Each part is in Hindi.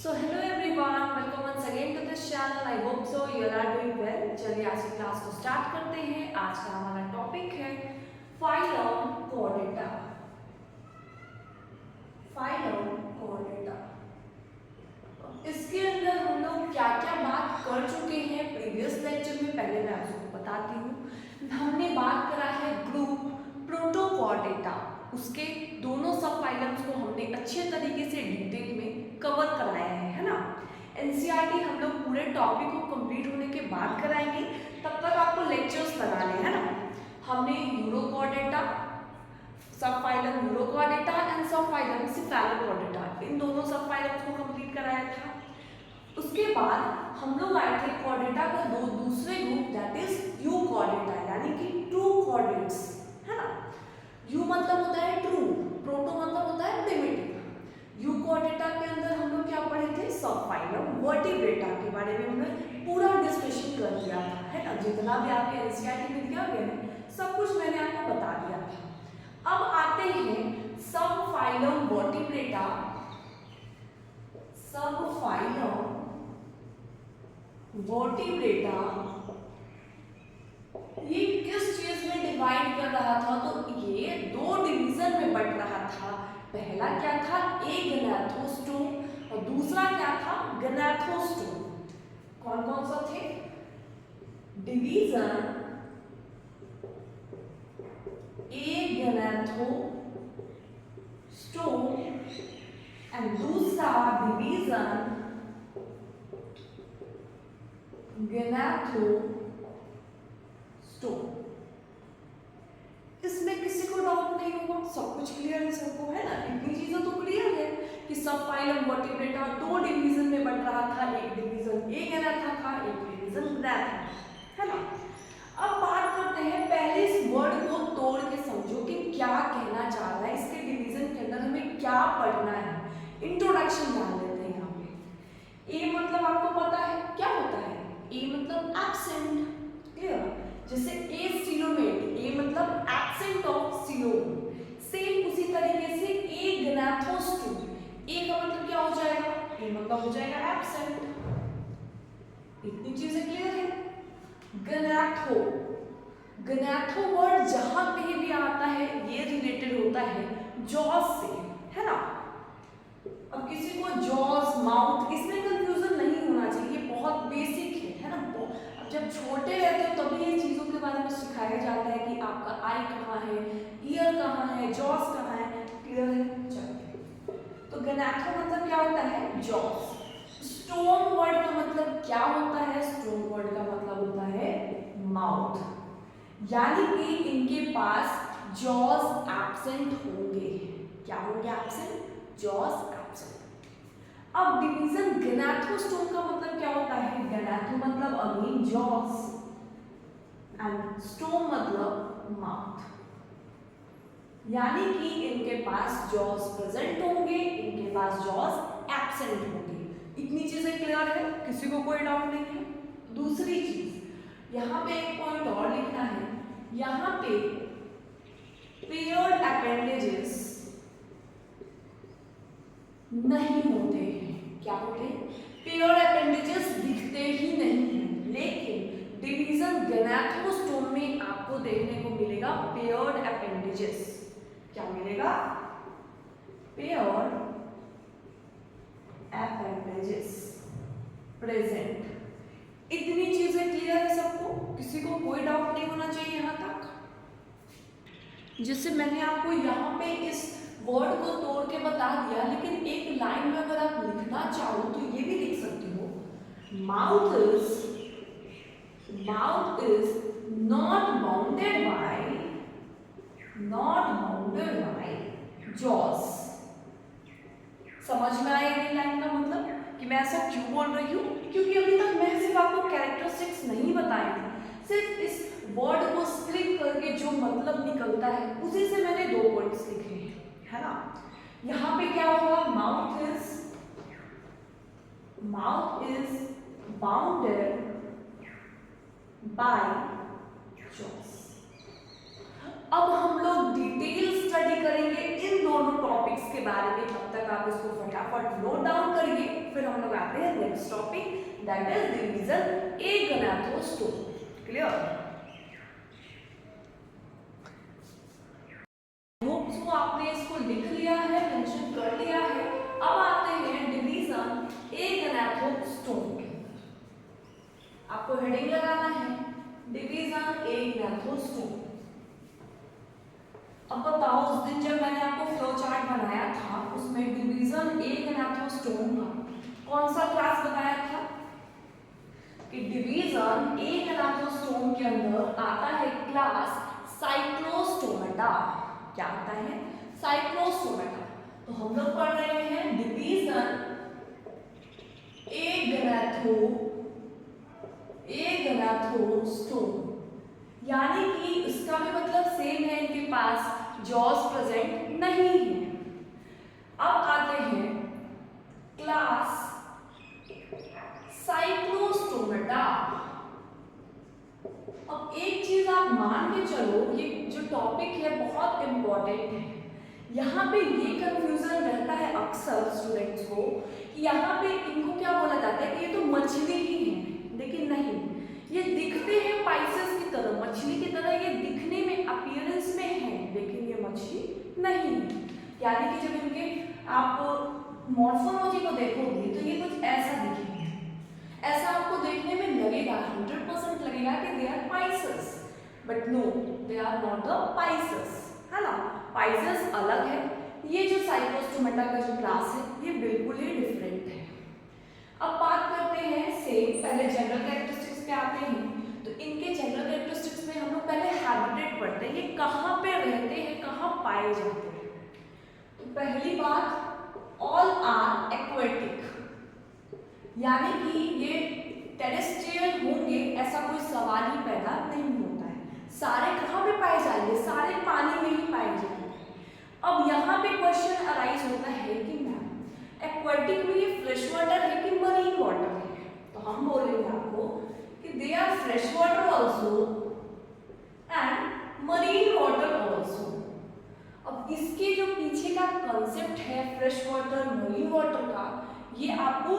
So hello everyone, welcome once again to this channel. I hope so you all are doing well. चलिए आज की क्लास को स्टार्ट करते हैं। आज का हमारा टॉपिक है फाइलम कोर्डेटा। फाइलम कोर्डेटा, इसके अंदर हम लोग क्या क्या बात कर चुके हैं प्रीवियस लेक्चर में, पहले मैं आपको बताती हूँ। हमने बात करा है ग्रुप प्रोटोकॉर्डेटा, उसके दोनों सब फाइलम्स को हमने अच्छे तरीके से डिटेल में कवर कराया है ना। एनसीईआरटी हम लोग पूरे टॉपिक को कंप्लीट होने के बाद कराएंगे, तब तक आपको लेक्चर्स लगाने हैं ना। हमने urochordata, sub phylum Urochordata and sub phylum cephalochordata, इन दोनों सब फाइलम्स को कंप्लीट कराया था। उसके बाद हम लोग आए थे कॉर्डेटा का दूसरे ग्रुप, दैट इज यूकॉर्डेटा, यानी कि ट्रू कॉर्डेट्स, है ना। यू मतलब होता है ट्रू, प्रोटो मतलब होता है प्रिमिटिव। यूकॉर्डेटा के अंदर हम लोग क्या पढ़े थे, सब फाइलम वर्टिब्रेटा के बारे में हमने पूरा डिस्कशन कर दिया था, है ना। जितना भी आपके एनसीईआरटी में दिया गया है सब कुछ मैंने आपको बता दिया था। अब आते हैं सब फाइलम वर्टिब्रेटा। सब फाइलम वर्टिब्रेटा ये किस चीज में डिवाइड कर रहा था, तो ये दो डिवीजन में बंट रहा था। पहला क्या था, एगनाथोस्टोम, और दूसरा क्या था, गनाथोस्टोम। कौन कौन सा थे, डिवीजन एगनाथोस्टोम एंड दूसरा डिवीजन गनाथोस्टोम। इसमें किसी को डाउट नहीं होगा, सब कुछ क्लियर है सबको, है ना। इतनी चीजें तो क्लियर है कि सब फाइलम वर्टिब्रेटा दो डिवीजन में बंट रहा था, एक डिवीजन एगनाथा था, एक डिवीजन गनाथा, है ना। अब बात करते हैं, पहले इस वर्ड को तोड़ के समझो कि क्या कहना चाह रहा है, इसके डिवीजन के अंदर हमें क्या पढ़ना है। इंट्रोडक्शन जान लेते हैं यहाँ पे। ए मतलब आपको पता है क्या होता है, ए मतलब एब्सेंट, क्लियर। जैसे ए सिलोमेट, ए मतलब एब्सेंट ऑफ सिलोम, सेम उसी तरीके से ए गनाथोस्टोम, ए का मतलब क्या हो जाएगा, ए मतलब हो जाएगा एब्सेंट। इतनी चीजें क्लियर है। गनाथो, गनाथो वर्ड जहां कहीं भी आता है ये रिलेटेड होता है जॉस से, है ना। अब किसी को जॉस माउथ इसमें कंफ्यूजन नहीं होना चाहिए, बहुत बेसिक है ना। अब जब छोटे रहते हो तभी ये चीजों के बारे में सिखाया जाता है कि आपका आई कहाँ है, ईयर कहाँ है, जॉस कहाँ है, क्लियर है। चलिए, तो गनाथो मतलब क्या होता है, जॉस। स्टोम वर्ड का मतलब क्या होता है, स्टोम वर्ड का मतलब होता है माउथ, यानी कि इनके पास जॉस एब्सेंट होंगे। क्या होंगे एब्सेंट, जॉस एब्सेंट। अब डिवीजन गनाथोस्टोम का मतलब क्या होता है, गनाथो मतलब अगेन जॉस एंड स्टोम मतलब माउथ, यानी कि इनके पास जॉस प्रेजेंट होंगे, इनके पास जॉस एब्सेंट होंगे। इतनी चीजें क्लियर है, किसी को कोई डाउट नहीं है। दूसरी चीज यहाँ पे एक पॉइंट और लिखना है, यहाँ पे पेयर्ड अपेंडेजेस नहीं होते हैं। क्या होते हैं, पेयर्ड अपेंडेजेस दिखते ही नहीं हैं, लेकिन डिवीजन गनाथोस्टोम में आपको देखने को मिलेगा पेयर्ड अपेंडेजेस। क्या मिलेगा, पेयर्ड अपेंडेजेस प्रेजेंट। इतनी चीजें क्लियर है सबको, किसी को कोई डाउट नहीं होना चाहिए यहाँ तक। जैसे मैंने आपको यहाँ पे इस वर्ड को तोड़ के बता दिया, लेकिन एक लाइन में अगर आप लिखना चाहो तो ये भी लिख सकते हो, mouth is not bounded by jaws. समझ में आया ये लाइन का मतलब कि मैं ऐसा क्यों बोल रही हूँ, क्योंकि अभी तक मैंने सिर्फ आपको कैरेक्टरिस्टिक्स नहीं बताए थे, सिर्फ इस वर्ड को स्क्रिप करके जो मतलब निकलता है उसी से मैंने दो पॉइंट्स लिखे हैं, है ना। यहाँ पे क्या होगा, mouth is bounded by jaws. अब हम लोग डिटेल स्टडी करेंगे इन दोनों टॉपिक्स के बारे में, तब तक आप इसको फटाफट नोट डाउन करिए। फिर हम लोग आते हैं next topic, that is division agnathostome. Clear? So आपने इसको लिख लिया है, मेंशन कर लिया है। अब आते हैं डिवीजन ए गनाथोस्टोम के अंदर। आपको हेडिंग लगाना है डिवीजन ए गनाथोस्टोम। अब बताओ, उस दिन जब मैंने आपको फ्लो चार्ट बनाया था उसमें डिवीजन ए गनाथोस्टोम का कौन सा क्लास बताया था कि डिवीजन ए गनाथोस्टोम के अंदर आता है क्लास साइक्लोस्टोमेटा। क्या आता है? साइक्लोस्टोमेटा। तो हम लोग पढ़ रहे हैं डिवीजन ए गनाथोस्टोम, यानी कि इसका भी मतलब सेम है, इनके पास जॉस प्रेजेंट नहीं है। अब आते हैं क्लास साइक्लोस्टोमेटा। अब एक चीज आप मान के चलो, ये जो टॉपिक है बहुत इंपॉर्टेंट है। यहाँ पे ये कंफ्यूजन रहता है अक्सर स्टूडेंट्स को कि यहाँ पे इनको क्या बोला जाता है कि ये तो मछली ही है, लेकिन नहीं, ये दिखते हैं पाइसेस की तरह, मछली की तरह ये दिखने में अपीयरेंस में है, लेकिन ये मछली नहीं है। यानी कि जब इनके आप मॉर्फोलॉजी को देखोगे तो ये कुछ ऐसा दिखेगा, ऐसा आपको देखने में लगेगा, 100% लगेगा कि they are Pisces, but no, they are not the Pisces, है ना? पाइसेस अलग है, ये जो साइक्लोस्टोमेटा का जो क्लास है ये बिल्कुल ही डिफरेंट है। अब बात करते हैं सेम, पहले जनरल कैरेक्टरिस्टिक्स पे आते हैं। तो इनके जनरल कैरेक्टरिस्टिक्स में हम लोग पहले हैबिटेट पढ़ते हैं, ये कहाँ पे रहते हैं, कहाँ पाए जाते हैं। तो पहली बात, ऑल आर एक्वेटिक, यानी कि ये टेरेस्ट्रियल होंगे ऐसा कोई सवाल ही पैदा नहीं होता है। सारे कहाँ पे पाए जाएंगे? सारे पानी में ही पाए जाएंगे। अब यहाँ पे क्वेश्चन अराइज होता है कि मैम एक्वेटिक में ये फ्रेश वाटर है कि मरीन वाटर है? तो हम बोलेंगे आपको कि they are fresh water also and marine water also. अब इसके जो पीछे का कॉन्सेप्ट है फ्रेश वाटर मरीन वाटर का, ये आपको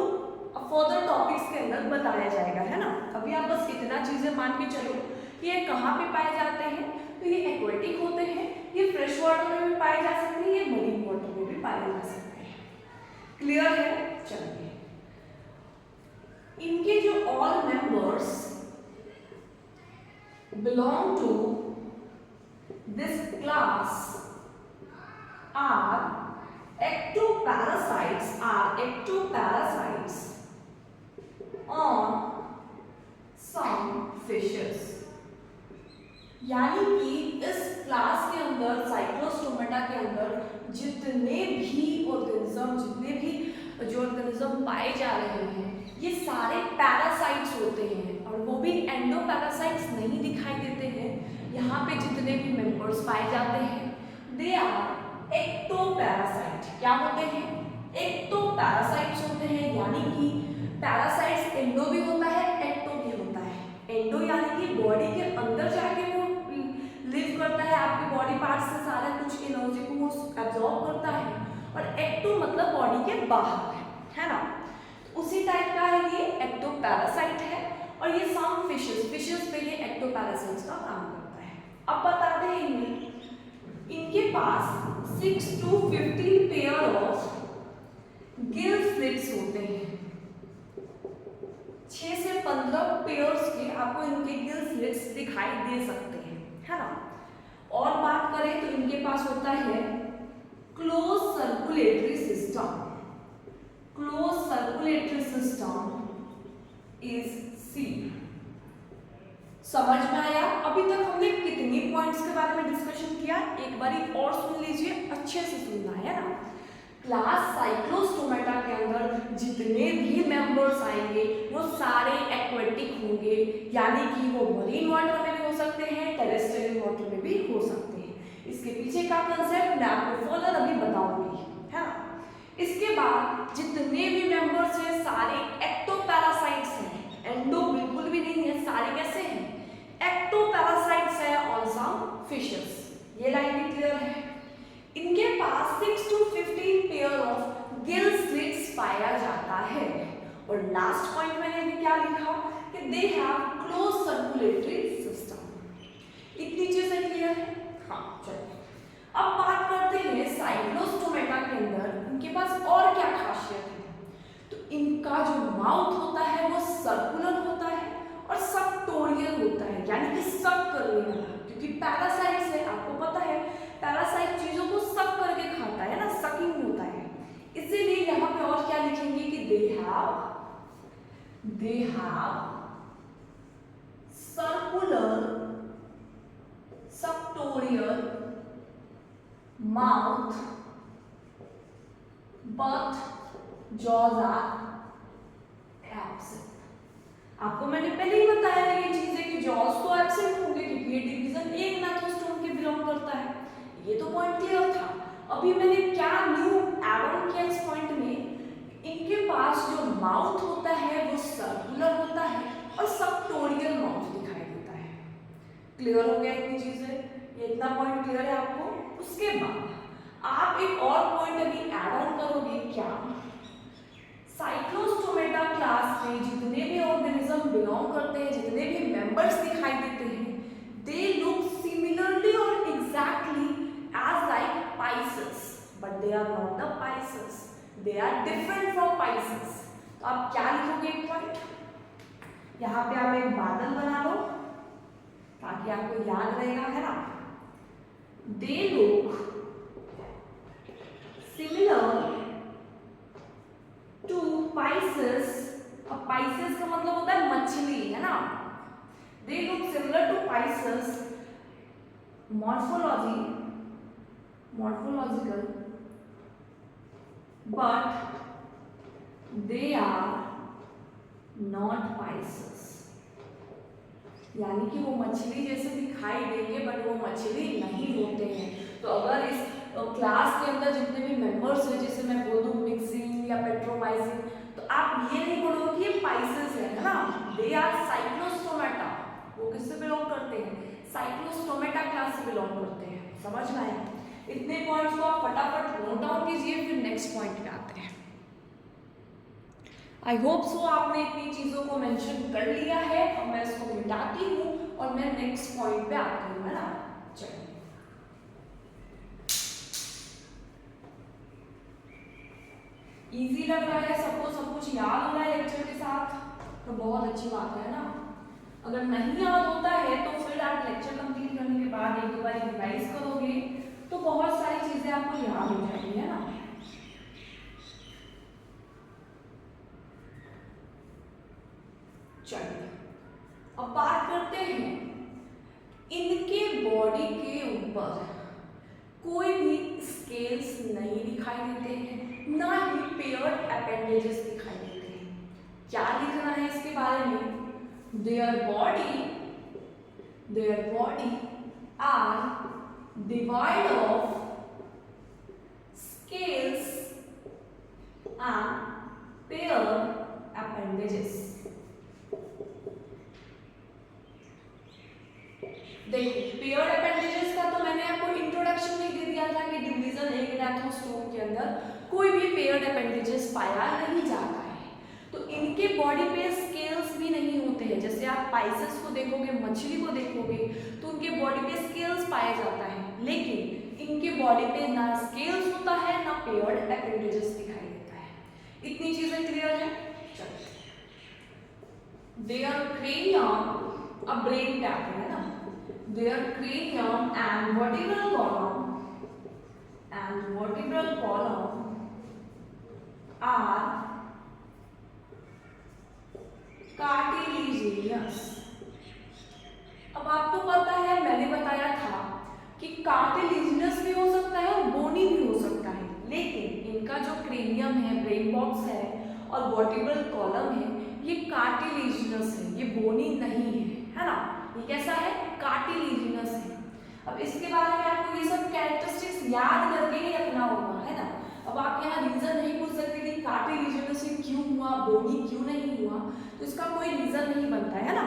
फर्दर टॉपिक्स के अंदर बताया जाएगा, है ना? अभी आप बस इतना चीजें मान के चलो कि ये कहाँ पे पाए जाते हैं। तो ये एक्वेटिक होते हैं, ये फ्रेश वाटर में भी पाए जा सकते हैं, ये मरीन वाटर में भी पाए जा सकते हैं। क्लियर है? चलिए, इनके जो all members belong to this class are ectoparasites on some fishes। यानी कि इस क्लास के अंदर, साइक्लोस्टोमेटा के अंदर जितने भी ऑर्गेनिज्म पाए जा रहे हैं ये सारे पैरासाइट्स होते हैं, और वो भी एंडोपैरासाइट्स नहीं दिखाई देते हैं। यहाँ पे जितने भी मेंबर्स पाए जाते हैं दे आर एक्टोपैरासाइट। क्या होते हैं? एक्टोपैरासाइट्स होते हैं, यानी कि पैरासाइट्स एंडो भी होता है, एक्टो भी होता है। एंडो यानी कि बॉडी के अंदर जाके वो लिव करता है, आपके बॉडी पार्ट्स से सारा कुछ एनर्जी को वो एब्जॉर्ब करता है, और एक्टो मतलब बॉडी के बाहर है ना? उसी टाइप का है ये, एक्टोपैरासाइट है। और ये सम फिशेस पे ये एक्टोपैरासाइट्स का काम करता है। अब बताते हैं इनके पास 6 to 15 pair of gill slits होते हैं। 6 से 15 पेयर्स के आपको इनके गिल स्लिट्स दिखाई दे सकते हैं, है ना? और बात करें तो इनके पास होता है close circulatory system. Close circulatory system is C. समझ में आया? अभी तक हमने कितनी पॉइंट्स के बारे में डिस्कशन किया, एक बारी और सुन लीजिए, अच्छे से सुनना है ना। क्लास साइक्लोस्टोमेटा के अंदर जितने भी मेंबर्स आएंगे वो सारे एक्वेटिक होंगे, यानी कि वो मरीन वाटर में भी हो सकते हैं, टेरेस्ट्रियल वाटर में भी हो सकते हैं। इसके पीछे का कंसेप्ट मैं आपको फर्दर अभी बताऊंगी, है ना? इसके बाद जितने भी मेंबर्स हैं सारे एक्टोपैरासाइट्स हैं, एंडो बिल्कुल भी नहीं है, सारे कैसे हैं? एक्टोपैरासाइट्स है ऑन सम फिशेस। ये लाइन भी क्लियर है? इनके पास 6 to 15 pair of gill slits पाया जाता है। और लास्ट पॉइंट मैंने अभी क्या लिखा कि they have close circulatory system. इतनी चीजें क्लियर है? हाँ चलिए अब बात करते हैं साइक्लोस्टोमेटा के अंदर इनके पास और क्या खासियत है। तो इनका जो माउथ होता है वो सर्कुलर होता है और सबटोरियल होता है, यानी कि सक करने वाला, क्योंकि पैरासाइट्स है, आपको पता है पैरासाइट चीजों को सक करके खाता है ना, सकिंग होता है। इसीलिए यहाँ पे और क्या लिखेंगे कि they have circular suctorial mouth but jaws are absent. आपको मैंने पहले ही बताया है ये चीजें कि जॉज तो एब्सेंट होंगे क्योंकि ये डिवीजन एक नाथोस्टोन के बिलोंग करता है। ये तो पॉइंट क्लियर था। अभी मैंने क्या न्यू ऐड ऑन किया इस पॉइंट में, इनके पास जो माउथ होता है वो सर्कुलर होता है और सबटोरियल माउथ दिखाई देता है। क्लियर हो गया इतनी चीजें? ये इतना पॉइंट क्लियर है आपको? उसके बाद आप एक और पॉइंट अभी ऐड ऑन करोगे, क्या साइक्लोस्टोमेटा क्लास में जितने भी ऑर्गेनिज्म बिलोंग करते हैं, जितने भी मेंबर्स दिखाई देते हैं, दे लुक सिमिलरली और exactly as like Pisces, but they are not the Pisces, they are different from Pisces. तो आप क्या लिखोगे एक पॉइंट, यहाँ पे आप एक बादल बना लो ताकि आपको याद रहेगा, है ना। They look similar to Pisces. अब पाइसेस का मतलब होता है मछली, है ना। They look similar to Pisces morphological but they are not pisces, यानी कि वो मछली जैसे दिखाई देंगे बट वो मछली नहीं होते हैं। तो अगर इस क्लास के अंदर जितने भी मेंबर्स हैं, जैसे मैं बोल दूं मिक्सिन या पेट्रोमाइसिन, तो आप ये नहीं बोलोगे कि ये पाइसेस है ना। They are Cyclostomata. वो किससे बिलोंग करते हैं? साइक्लोस्टोमेटा क्लास से बिलोंग करते हैं। समझ में आया? इतने पॉइंट्स को आप फटाफट नोट डाउन कीजिए, फिर नेक्स्ट पॉइंट पे आते हैं। आई होप सो आपने इतनी चीजों को मेंशन कर लिया है। अब मैं इसको मिटाती हूँ और मैं नेक्स्ट पॉइंट पे आती हूँ, है ना। चलिए इजी लग रहा है सबको, सब कुछ याद हो रहा है लेक्चर के साथ, तो बहुत अच्छी बात है ना। अगर नहीं याद होता है तो फिर आप लेक्चर कंप्लीट करने के बाद एक दो बार रिवाइज करोगे तो बहुत सारी चीजें आपको याद हो जाएंगी, है ना। चलिए अब बात करते हैं, इनके बॉडी के ऊपर कोई भी स्केल्स नहीं दिखाई देते हैं, ना ही पेयर्ड अपेंडेजेस दिखाई देते हैं। क्या लिखना है इसके बारे में? Their body are divide of scales and paired appendages। देखो पेयर्ड अपेंडेजेस का तो मैंने आपको इंट्रोडक्शन में दे दिया था कि डिवीजन एग्नाथोस्टोम के अंदर कोई भी पेयर्ड अपेंडेजेस पाया नहीं जाता है। तो इनके बॉडी पे स्केल्स भी नहीं होते हैं। जैसे आप पाइसेस को देखोगे, मछली को देखोगे, तो उनके बॉडी पे स्केल्स पाया जाता है, लेकिन इनके बॉडी पे ना स्केल्स होता है ना पेयर्ड अपेंडेजेस दिखाई देता है। इतनी चीजें क्लियर है? चलिए देयर क्रेनियम, अब ब्रेन पे आते हैं ना। Their cranium and vertebral column are cartilaginous. अब आपको पता है, मैंने बताया था कि कार्टिलेजिनस भी हो सकता है और बोनी भी हो सकता है, लेकिन इनका जो क्रेनियम है, ब्रेन बॉक्स है और वर्टिब्रल कॉलम है, ये कार्टिलेजिनस है, ये बोनी नहीं है ना। ये कैसा है? कार्टिलेजिनस है। अब इसके बारे में आपको ये सब कैरेक्टरिस्टिक्स याद करके ही रखना होगा, है ना। अब आप यहाँ रीजन नहीं पूछ सकते कि कार्टिलेजिनस से क्यों हुआ, बोनी क्यों नहीं हुआ, तो इसका कोई रीजन नहीं बनता है ना,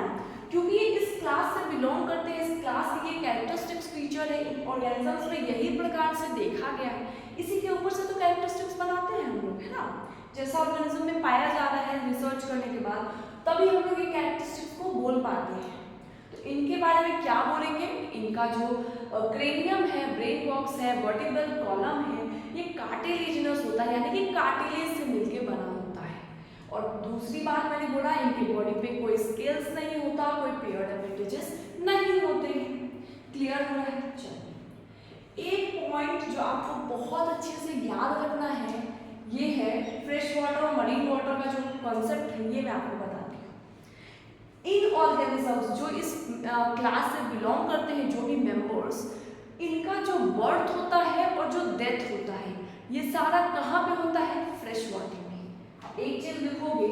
क्योंकि ये इस क्लास से बिलोंग करते हैं। इस क्लास की ये कैरेक्टरिस्टिक्स फीचर है, ऑर्गेनिजम्स में यही प्रकार से देखा गया है, इसी के ऊपर से तो कैरेक्टरिस्टिक्स बनाते हैं हम लोग, है ना। जैसा ऑर्गेनिज्म में पाया जा रहा है रिसर्च करने के बाद, तभी हम लोग ये कैरेक्टरिस्टिक्स को बोल पाते हैं। तो इनके बारे में क्या बोलेंगे, इनका जो क्रेनियम है, ब्रेन बॉक्स है, वर्टिब्रल कॉलम है, ये कार्टिलेजिनस होता है, यानी कि कार्टिलेज से मिलके बना होता है। और दूसरी बात मैंने बोला, इनकी बॉडी पे कोई स्केल्स नहीं होता, कोई पेयर्ड अपेंडेजेस नहीं होते हैं। क्लियर हो रहा है? चलिए, एक पॉइंट जो आपको बहुत अच्छे से याद रखना है, ये है फ्रेश वाटर और मरीन वाटर का जो कॉन्सेप्ट है, ये मैं आपको बताती हूँ। इन ऑर्गेनिजम्स जो इस क्लास से बिलोंग करते हैं, जो भी मेंबर्स, इनका जो बर्थ होता है और जो डेथ होता है, ये सारा कहाँ पे होता है? फ्रेश वाटर में। एक चीज लिखोगे,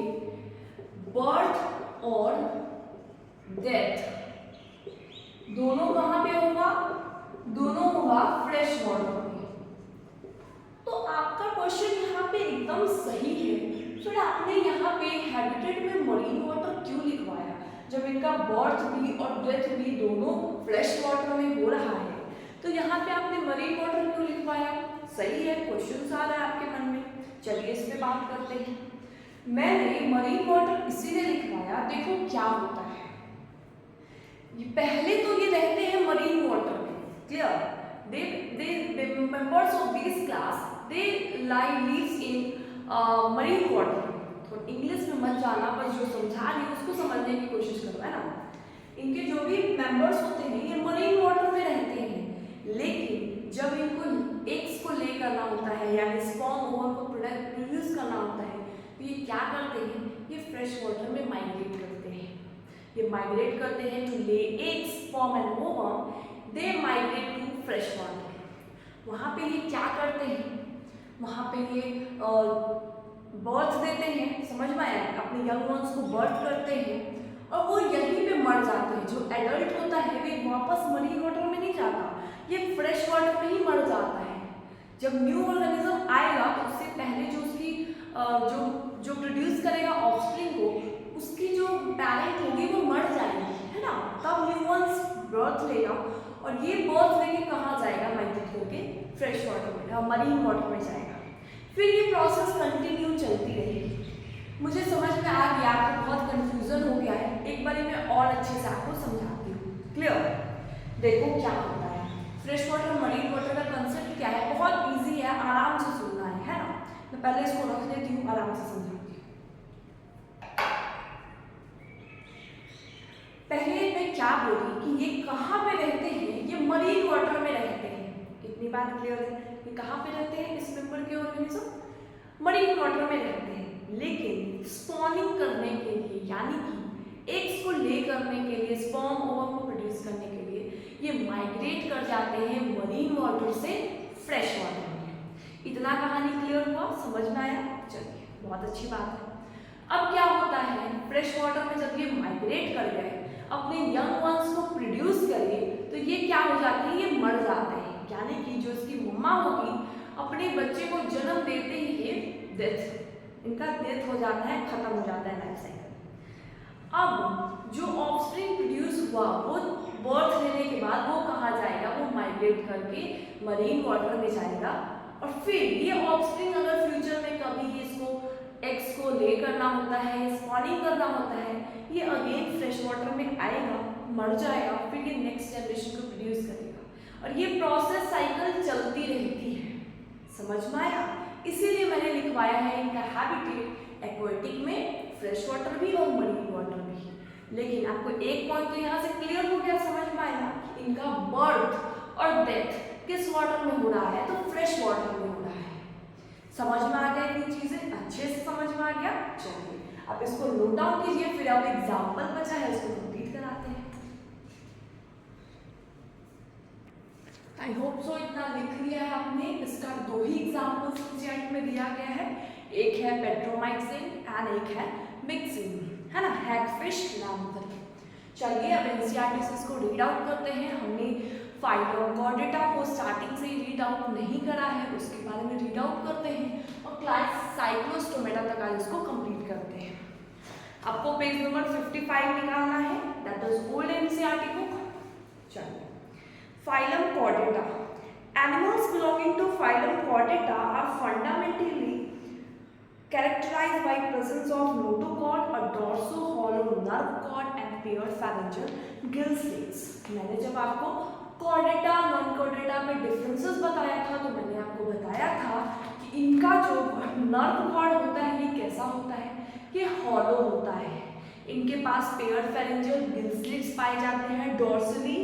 बर्थ और डेथ दोनों कहाँ पे होगा? दोनों होगा फ्रेश वाटर में। तो आपका क्वेश्चन यहाँ पे एकदम सही है। फिर आपने यहाँ पे हैबिटेट में मरीन वाटर क्यों लिखवाया, जब इनका बर्थ भी और डेथ भी दोनों फ्रेश वाटर में हो रहा है? तो यहाँ पे आपने मरीन वाटर क्यों लिखवाया? सही है, क्वेश्चन आ रहा है आपके मन में। चलिए इस पे बात करते हैं। मैंने मरीन वाटर इसीलिए लिखवाया, देखो क्या होता है, पहले तो ये रहते हैं मरीन वाटर में। Clear? they members of this class they lives in marine water। तो इंग्लिश में मत जाना, पर जो समझा रही उसको समझने की कोशिश करो, है ना। इनके जो भी मेंबर्स होते हैं ये मरीन वाटर में रहते हैं, लेकिन जब इनको एग्स को ले करना होता है, यानी स्पर्म ओवम को प्रोड्यूस करना होता है, तो ये क्या करते हैं? ये फ्रेश वाटर में माइग्रेट करते हैं। ये माइग्रेट करते हैं to lay eggs, sperm and ovum, they migrate to fresh water. वहाँ पे ये क्या करते हैं? वहाँ पे ये बर्थ देते हैं, समझ में आया? अपने यंग वंस को बर्थ करते हैं और वो यहीं पे मर जाते हैं। जो एडल्ट होता है वो वापस मरीन वाटर में नहीं जाता, ये फ्रेश वाटर में ही मर जाता है। जब न्यू ऑर्गेनिज्म आएगा तो उससे पहले जो उसकी जो प्रोड्यूस करेगा ऑफस्प्रिंग को, उसकी जो पैरेंट होगी वो मर जाएगी, है ना। तब न्यू वंस बर्थ लेगा और ये बर्थ लेके कहाँ जाएगा? माइग्रेट करके फ्रेश वाटर में, मरीन वाटर में जाएगा। फिर ये प्रोसेस कंटिन्यू चलती रहेगी। मुझे समझ में आ गया, आपको बहुत कंफ्यूजन हो गया है, एक बार मैं और अच्छे से आपको समझाती हूँ। क्लियर? देखो क्या होता है, फ्रेश वाटर मरीन वाटर का कंसेप्ट क्या है, बहुत ईजी है, आराम से सुनना है ना। मैं पहले इसको रख देती हूँ, आराम से समझाती हूँ। पहले मैं क्या बोली कि ये कहाँ पे रहते हैं? ये मरीन वाटर में रहते हैं। इतनी बात क्लियर है? ये कहाँ पे रहते हैं इस मेंबर के ऑर्गेनिज्म? मरीन वाटर में रहते हैं, लेकिन स्पॉनिंग करने के लिए, यानी कि एग्स को ले करने के लिए, स्पर्म ओवम को प्रोड्यूस करने के लिए ये माइग्रेट कर जाते हैं मरीन वाटर से फ्रेश वाटर में। इतना कहानी क्लियर हुआ? समझ में आया? चलिए, बहुत अच्छी बात है। अब क्या होता है, फ्रेश वाटर में जब ये माइग्रेट कर गए, अपने यंग वंस को प्रोड्यूस करे, तो ये क्या हो जाते हैं? ये मर जाते हैं, यानी कि जो इसकी मम्मा होगी अपने बच्चे को जन्म देते ही ये डेथ, इनका डेथ हो जाता है, खत्म हो जाता है लाइफ साइकिल। अब जो ऑफस्प्रिंग प्रोड्यूस हुआ वो बर्थ लेने के बाद वो कहाँ जाएगा? वो माइग्रेट करके मरीन वाटर में जाएगा। और फिर ये ऑफस्प्रिंग अगर फ्यूचर में कभी इसको एग्स को ले करना होता है, स्पॉनिंग करना होता है, ये अगेन फ्रेश वाटर में आएगा, मर जाएगा, फिर ये नेक्स्ट जनरेशन को प्रोड्यूस करेगा और ये प्रोसेस साइकिल चलती रहती है। समझ में आया? इसीलिए मैंने लिखवाया है इनका हैबिटेट एक्वेटिक में, फ्रेश वाटर भी और मरीन वाटर भी। लेकिन आपको एक पॉइंट तो यहाँ से क्लियर हो गया, समझ में आया? इनका बर्थ और डेथ किस वाटर में हो रहा है? तो फ्रेश वाटर में हो रहा है। समझ में आ गया? इतनी चीजें अच्छे से समझ में आ गया? चलिए आप इसको नोट डाउन कीजिए, फिर अब एग्जाम्पल बचा है उसको कंप्लीट कराते हैं। आई होप सो इतना लिख लिया है आपने। इसका दो ही एग्जाम्पल्स एनसीईआरटी में दिया गया है, एक है पेट्रोमाइसिन एंड एक है मिक्सिन, है ना, हैगफिश नाम करके। चलिए अब एनसीईआरटी से इसको रीड आउट करते हैं। हमने फाइलम कॉर्डेटा को स्टार्टिंग से ही रीड आउट नहीं करा है, उसके बारे में रीड आउट करते हैं और क्लास साइक्लोस्टोमेटा तक आज इसको कंप्लीट करते हैं। आपको पेज नंबर 55 निकालना है, that is old NCERT book. चलिए, Phylum Chordata. Animals belonging to phylum Chordata are fundamentally characterized by presence of notochord, a dorso-hollow nerve cord and paired pharyngeal gill slits. मैंने जब आपको कॉर्डेटा नॉन कॉर्डेटा में डिफरेंसेस बताया था तो मैंने आपको बताया था कि इनका जो नर्व कॉर्ड होता है ये कैसा होता है, ये हॉलो होता है। इनके पास पेयर्ड फेरेंजियल गिल स्लिट्स पाए जाते हैं, डॉर्सली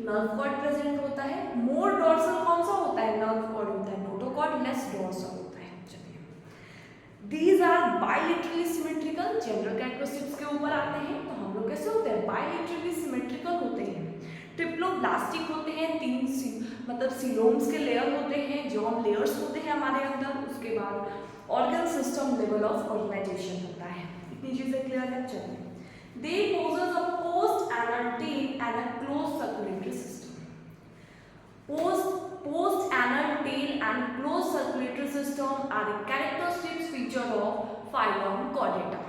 नर्व कॉर्ड प्रेजेंट होता है। मोर डॉर्सल कौन सा होता है, नर्व कॉर्ड होता है, नोटोकॉर्ड लेस डॉर्सल होता है। चलिए, these are bilaterally symmetrical. General characteristics के ऊपर आते हैं तो हम लोग कैसे होते हैं, बाइलेटरली सिमेट्रिकल होते हैं। ट्रिप्लोब्लास्टिक होते हैं, मतलब सीलोम्स के लेयर होते हैं, जॉम लेयर्स होते हैं हमारे अंदर। उसके बाद organ system level of organisation होता है। इतनी चीजें क्लियर है। चलिए, they possess a post anal tail and a closed circulatory system. Post anal tail and closed circulatory system are a characteristic feature of phylum Chordata.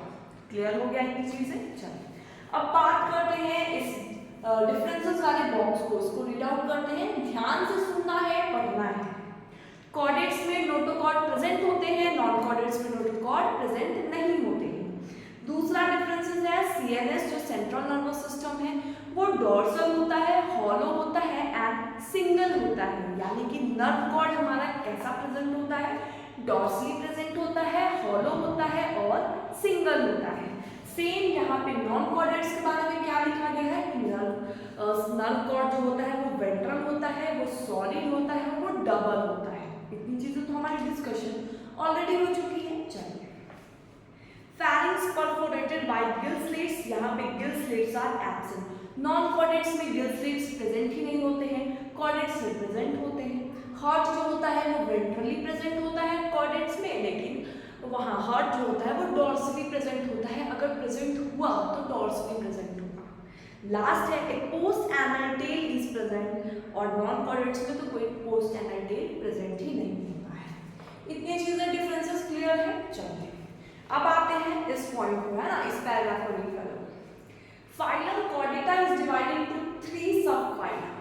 Clear हो गया इतनी चीजें। चलिए, अब बात करते हैं इस डिफरेंसेस वाले बॉक्स को, इसको रीड आउट करते हैं। ध्यान से सुनना है, पढ़ना है। कॉर्डेट्स में नोटोकॉर्ड प्रेजेंट होते हैं, नॉन कॉर्डेट्स में नोटोकॉर्ड प्रेजेंट नहीं होते हैं। दूसरा डिफरेंसेस है सीएनएस जो सेंट्रल नर्वस सिस्टम है वो डॉर्सल होता है, हॉलो होता है एंड सिंगल होता है। यानी कि नर्व कॉर्ड हमारा कैसा प्रेजेंट होता है, डॉर्सली प्रेजेंट होता है, हॉलो होता है और सिंगल होता है। सेम यहाँ पे नॉन कॉर्डेट्स के बारे में क्या लिखा गया है कि नर्व कॉर्ड जो होता है वो वेंट्रल होता है, वो सॉलिड होता है, वो डबल होता है। इतनी चीजें तो हमारी डिस्कशन ऑलरेडी हो चुकी है। चलिए, Pharynx perforated by gill slits, यहाँ पे gill slits are absent. Non-chordates में gill slits present ही नहीं होते हैं, chordates में present होते हैं। Heart जो होता है वो ventrally present होता है chordates में, लेकिन वहाँ heart जो होता है वो dorsally present होता है। अगर present हुआ तो dorsally present होगा। Last है एक post anal tail is present और non-chordates में तो कोई post anal tail present ही नहीं होता है। इतनी चीजें differences clear है। चलिए, अब आते हैं इस पॉइंट को, है ना, इस पैराग्राफ को रीड करो। Phylum Chordata is divided into 3 सब फाइलम।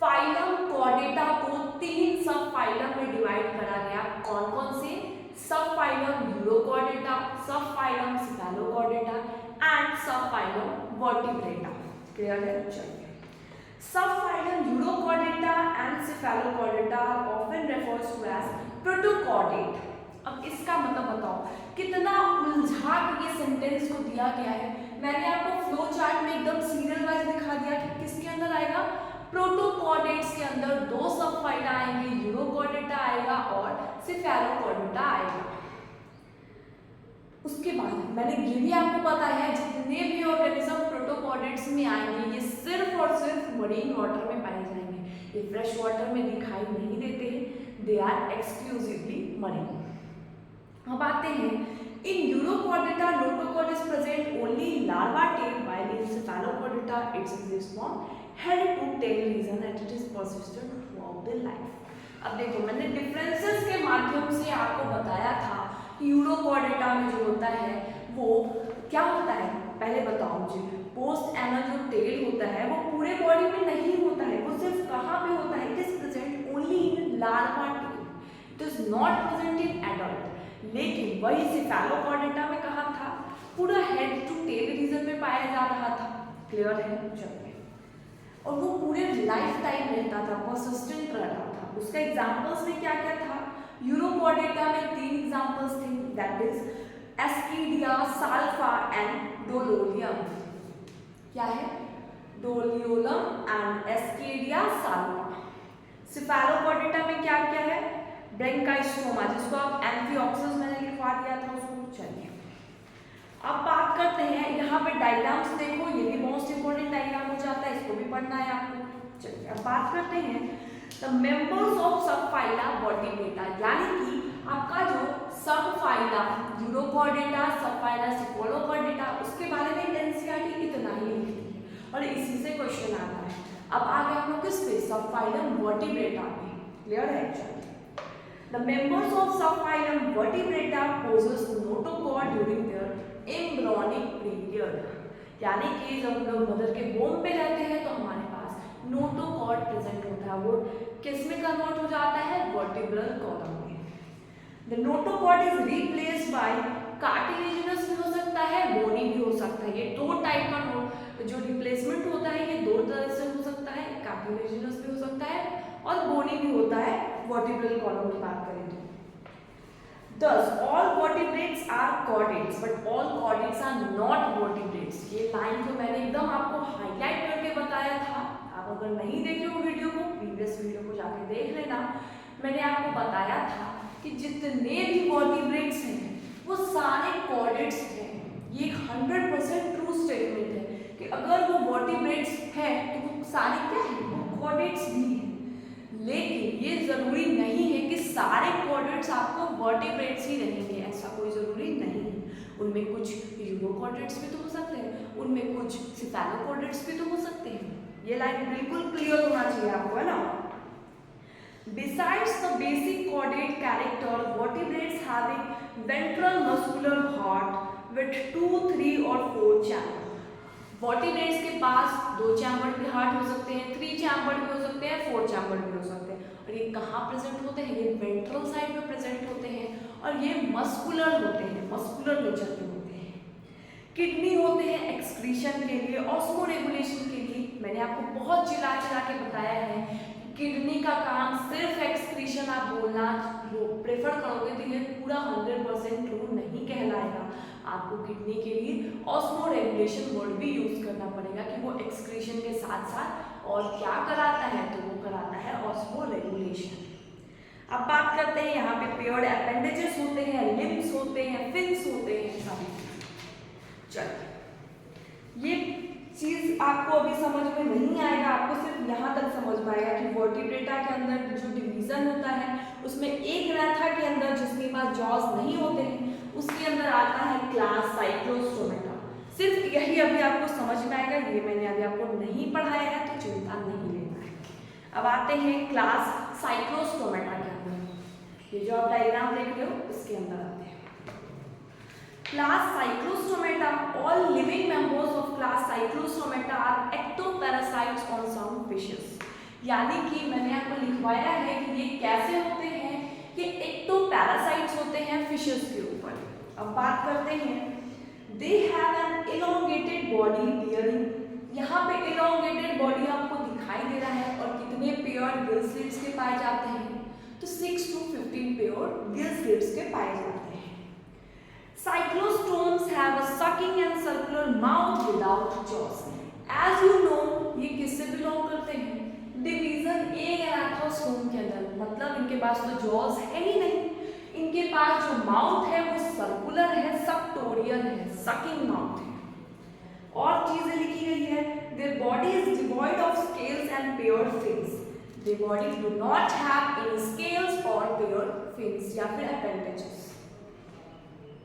फाइलम कॉर्डेटा को 3 सब फाइलम में डिवाइड करा गया। कौन कौन से? Sub phylum Urochordata, sub phylum Cephalochordata and sub phylum Vertebrata. Clear है? चलिए, sub phylum Urochordata and Cephalochordata often refers to as protochordate. अब इसका मतलब बताओ कितना उलझा के ये सेंटेंस को दिया गया है। मैंने आपको फ्लो चार्ट में एकदम सीरियल वाइज दिखा दिया कि किसके अंदर आएगा, प्रोटोकॉर्डेट्स के अंदर 2 सब फाइला आएंगे, यूरोकॉर्डेटा आएगा और सिफेलोकॉर्डेटा आएगा। उसके बाद मैंने ये भी आपको पता है जितने भी ऑर्गेनिज्म प्रोटोकॉर्डेट्स में आएंगे ये सिर्फ और सिर्फ मरीन वाटर में पाए जाएंगे। ये फ्रेश वाटर में दिखाई नहीं देते हैं, दे आर एक्सक्लूसिवली मरीन। अब आते हैं, in urochordata notochord is present only larva tail while in cephalochordata its exist from head to tail region and it is persistent throughout the life. अब देखो, मैंने डिफरेंसेस के माध्यम से आपको बताया था कि यूरोकॉर्डेटा में जो होता है वो क्या होता है, पहले बताओ मुझे। पोस्ट एनल जो टेल होता है वो पूरे बॉडी में नहीं होता है, वो सिर्फ कहाँ पे होता है, it is present only in larva tail, it is not present in adult. लेकिन वही सिफेलोकॉर्डेटा में कहा था, पूरा हेड टू टेल रीजन में पाया जा रहा था। क्लियर है? चलिए, और वो पूरे लाइफ टाइम रहता था, परसिस्टेंट रहता था। उसका एग्जांपल्स में क्या क्या था, यूरोकॉर्डेटा में 3 एग्जांपल्स थे, that is ascidia, salpa and doliolum. क्या है? Doliolum and ascidia, salpa. Cephalochordata में क्या क्या है, ब्रैंकाइस्टोमा, जिसको आप एम्फिऑक्सिस मैंने लिखवा दिया था उसको। चलिए, अब बात करते हैं, यहाँ पे डायग्राम्स देखो, ये भी मोस्ट इंपोर्टेंट डायग्राम हो जाता है, इसको भी पढ़ना है आपको। चलिए, अब बात करते हैं द मेंबर्स ऑफ सब फाइला वर्टिब्रेटा, यानी कि आपका जो सब फाइला यूरोकॉर्डेटा, सब फाइला सिफेलोकॉर्डेटा, उसके बारे में एनसीईआरटी इतना ही लिखती है और इसी से क्वेश्चन आता है। अब आगे हम लोग किस पे, सब फाइलम वर्टिब्रेटा पे। क्लियर है? चलिए, the members of subphylum vertebrata possess notochord during their embryonic period, यानी कि जब हम लोग मदर के बोन पे रहते हैं तो हमारे पास नोटोकॉर्ड प्रेजेंट होता है, वो किस में कन्वर्ट हो जाता है, वर्टिब्रल कॉलम में। The notochord is replaced by cartilaginous भी हो सकता है, बोनी भी हो सकता है। ये दो टाइप का जो रिप्लेसमेंट होता है ये दो तरह से हो सकता है, कार्टिलेजिनस भी हो सकता है और बोनी भी होता है वर्टिब्रल कॉलम की बात करें तो। Thus, all vertebrates are chordates, but all chordates are not vertebrates. ये लाइन को मैंने एकदम आपको हाईलाइट करके बताया था। आप अगर नहीं देखे हो वीडियो को, प्रीवियस वीडियो को जाके देख लेना। मैंने आपको बताया था कि जितने भी वर्टिब्रेट्स हैं वो सारे chordates हैं। ये 100% ट्रू स्टेटमेंट है कि अगर वो वर्टिब्रेट्स हैं तो वो सारे क्या हैं? वो chordates भी हैं। लेकिन ये जरूरी नहीं है कि सारे chordates आपको वर्टिब्रेट्स ही रहेंगे, ऐसा कोई जरूरी नहीं है। उनमें कुछ यूरोकॉर्डेट्स भी तो हो सकते हैं, उनमें कुछ सिफेलोकॉर्डेट्स भी तो हो सकते हैं। ये लाइन बिल्कुल क्लियर होना चाहिए आपको, है ना। Besides the basic chordate character, vertebrates have a ventral muscular heart with 2, 3 और 4 chambers. वर्टिब्रेट्स के पास 2 चैम्बर के हार्ट हो सकते हैं, 3 चैम्बर भी हो सकते हैं, 4 चैम्बर भी हो सकते हैं। और ये कहाँ प्रेजेंट होते हैं? ये वेंट्रल साइड में प्रेजेंट होते हैं और ये मस्कुलर होते हैं, मस्कुलर नेचर के होते हैं। किडनी होते हैं एक्सक्रीशन के लिए, ऑस्मो रेगुलेशन के लिए। मैंने आपको बहुत चिल्ला चिल्ला के बताया है किडनी का काम सिर्फ एक्सक्रीशन आप बोलना प्रेफर करोगे तो ये पूरा 100% ट्रू नहीं कहलाएगा। आपको किडनी के लिए ऑस्मो रेगुलेशन वर्ड भी यूज करना पड़ेगा कि वो एक्सक्रीशन के साथ साथ और क्या कराता है, तो वो कराता है ऑस्मो रेगुलेशन। अब बात करते हैं यहाँ पे पेयर्ड अपेंडेजेस होते हैं, लिम्स होते हैं, फिन्स होते हैं, सभी। चलिए, ये चीज आपको अभी समझ में नहीं आएगा, आपको सिर्फ यहाँ तक समझ में आएगा कि वर्टिब्रेटा के अंदर जो डिवीजन होता है उसमें एक रेथा के अंदर जिसके पास जॉज नहीं होते हैं उसके अंदर आता है क्लास साइक्लोस्टोमेटा। सिर्फ यही अभी आपको समझ में आएगा, ये मैंने अभी आपको नहीं पढ़ाया है तो चिंता नहीं लेना है। अब आते हैं क्लास साइक्लोस्टोमेटा के अंदर। ये जो आप डायग्राम देख रहे हो इसके अंदर आते हैं class Cyclostomata. All living members of class Cyclostomata are ectoparasites on some fishes. यानी कि मैंने आपको लिखवाया है कि ये कैसे होते हैं, कि एक्टोपैरासाइट्स होते हैं फिशेस के ऊपर। अब बात करते हैं, they have an elongated body bearing. यहाँ पे इलोंगेटेड बॉडी आपको दिखाई दे रहा है और कितने पेयर गिल स्लिट्स के पाए जाते हैं, तो 6 to 15 पेयर गिल स्लिट्स के पाए जाते हैं। Cyclostomes have a sucking and circular mouth without jaws. As you know ये किससे बिलोंग करते हैं? डिवीजन ए एनाथोस्टोम के अंदर, मतलब इनके पास तो जॉज है ही नहीं। इनके पास जो माउथ है वो सर्कुलर है, सक्टोरियल है, सकिंग माउथ है। और चीजें लिखी गई है, their body is devoid of scales and paired fins. Their body do not have any scales और पेयर्ड फिन्स या फिर अपेंडेजेस।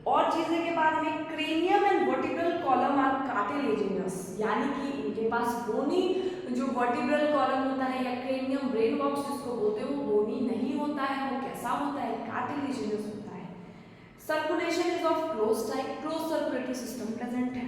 और चीजें के बाद में cranium and vertebral column are cartilaginous, यानी कि इनके पास बोनी जो वर्टिब्रल कॉलम होता है या क्रेनियम ब्रेन बॉक्स जिसको बोलते हैं वो बोनी नहीं होता है, वो कैसा होता है? कार्टिलेजिनस होता है। Circulation is of close type, close circulatory system present है।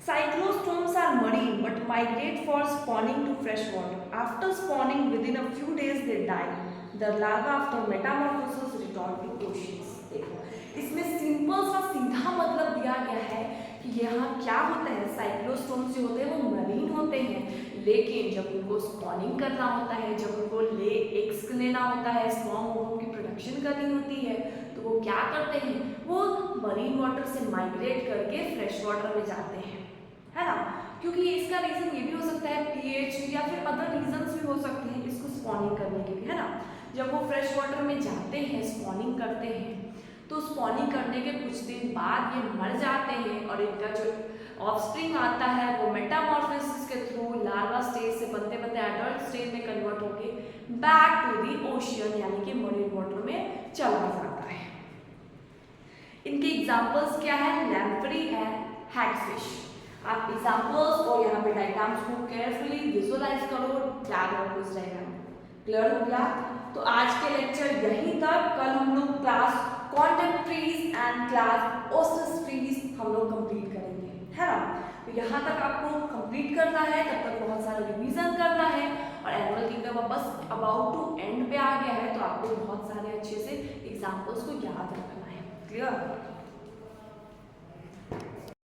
Cyclostomes are marine but migrate for spawning to fresh water. After spawning, within a few days they die. The larva after metamorphosis return to oceans. देखो, इसमें सिंपल सा सीधा मतलब दिया गया है कि यहाँ क्या होता है, साइक्लोस्टोम्स जो होते हैं वो मरीन होते हैं, लेकिन जब उनको स्पॉनिंग करना होता है, जब उनको एग्स लेना होता है, स्पर्म ओवम की प्रोडक्शन करनी होती है, तो वो क्या करते हैं? वो मरीन वाटर से माइग्रेट करके फ्रेश वाटर में जाते हैं, है ना। क्योंकि इसका रीजन ये भी हो सकता है पीएच या फिर अदर रीजंस भी हो सकते हैं इसको स्पॉनिंग करने के लिए, है ना। जब वो फ्रेश वाटर में जाते हैं, स्पॉनिंग करते हैं, तो स्पॉनिंग करने के कुछ दिन बाद ये मर जाते हैं और इनका जो ऑफस्प्रिंग आता है वो मेटामॉर्फोसिस के थ्रू लार्वा स्टेज से बनते बनते एडल्ट स्टेज में कन्वर्ट होके बैक टू दी ओशियन यानी कि मरीन वाटर में चला जाता है। इनके एग्जांपल्स क्या है? लैम्प्री है, हैगफिश। आप एग्जांपल्स और यहाँ पे डायग्राम्स को केयरफुली विजुअलाइज करो, याद रखो इस डायग्राम। क्लियर हो गया? तो आज के लेक्चर यहीं तक। कल हम लोग क्लास कॉन्टेम्प्ट्रीज एंड क्लास ओसिस्ट्रीज हम लोग कंप्लीट करेंगे, है ना। तो यहाँ तक आपको कंप्लीट करना है, तब तक बहुत सारा रिवीजन करना है और एनुअल किंगडम अब बस अबाउट टू एंड पे आ गया है, तो आपको बहुत सारे अच्छे से एग्जाम्पल्स को याद रखना